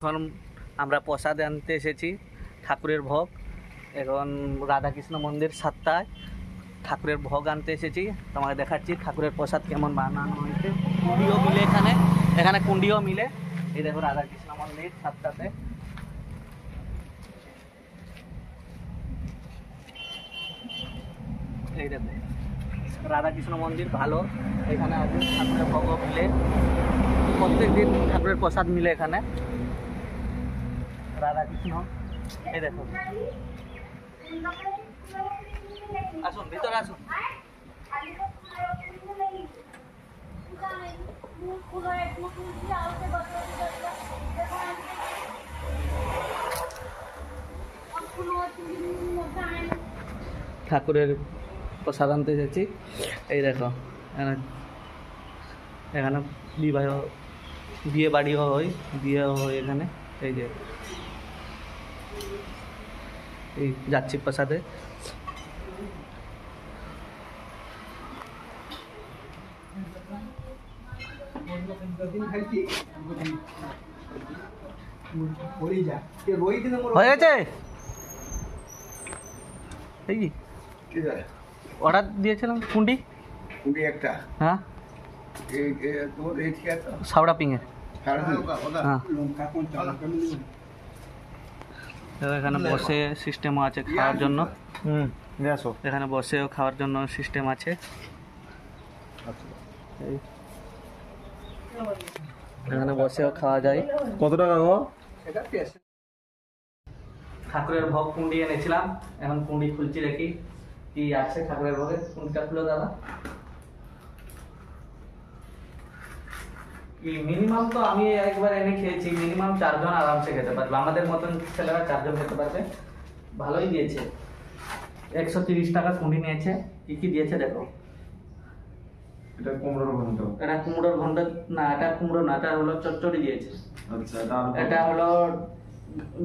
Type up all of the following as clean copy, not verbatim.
এখন আমরা প্রসাদ আনতে এসেছি ঠাকুরের ভোগ। এখন রাধাকৃষ্ণ মন্দির 7টায় ঠাকুরের ভোগ আনতে এসেছি। তোমাকে দেখাচ্ছি ঠাকুরের প্রসাদ কেমন বানানো হয়েছে। কুন্ডিও মিলে এখানে, এখানে কুন্ডিও মিলে। এই দেখো রাধাকৃষ্ণ মন্দির 7টাতে। এই দেখো রাধাকৃষ্ণ মন্দির ভালো। এখানে আছে ঠাকুরের ভোগ মিলে, প্রত্যেক দিন ঠাকুরের প্রসাদ মিলে এখানে। রাধাকৃষ্ণ এই দেখো, আসুন ভিতরে আসুন। ঠাকুরের প্রসাদ আনতে এসেছি। এই দেখো এখানে বিয়ে বাড়িও হয়, বিয়েও হয় এখানে। এই যে এই যাচ্ছি প্রসাদে। হয়ে গেছে, অর্ডার দিয়েছিলাম কুন্ডি একটা। হ্যাঁ সাবড়া পিঙের। হ্যাঁ এখানে বসে সিস্টেমও আছে খাওয়ার জন্য। এখানে বসেও খাওয়ার জন্য সিস্টেম আছে। এখানে বসেও খাওয়া যায়। কত টাকা গো? ঠাকুরের ভোগ কুন্ডি এনেছিলাম, এখন কুন্ডি খুলছি দেখি কি আছে ঠাকুরের ভোগে। কুন্ডিটা খুলো দাদা। মিনিমাম তো আমি একবার এনে খেয়েছি, মিনিমাম 4 জন আরামসে খেতে পারবে। আমাদের মতন ছেলেরা 4 জন খেতে পারবে। ভালোই দিয়েছে। 130 টাকা কুন্ডি নিয়েছে। কি কি দিয়েছে দেখো। এটা কুমড়োর ঘন্ট। এটা কুমড়োর ঘন্ট না, এটা কুমড়ো না, এটা হলো চচ্চড়ি দিয়েছে। আচ্ছা, এটা হলো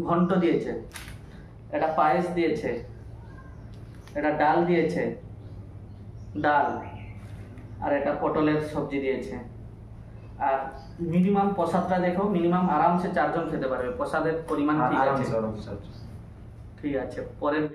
ঘন্ট দিয়েছে। এটা পায়েস দিয়েছে। এটা ডাল দিয়েছে, ডাল। আর এটা পটলের সবজি দিয়েছে। আর মিনিমাম প্রসাদটা দেখো, মিনিমাম আরামসে 4 জন খেতে পারবে। প্রসাদের পরিমাণ ঠিক আছে। ঠিক আছে, পরের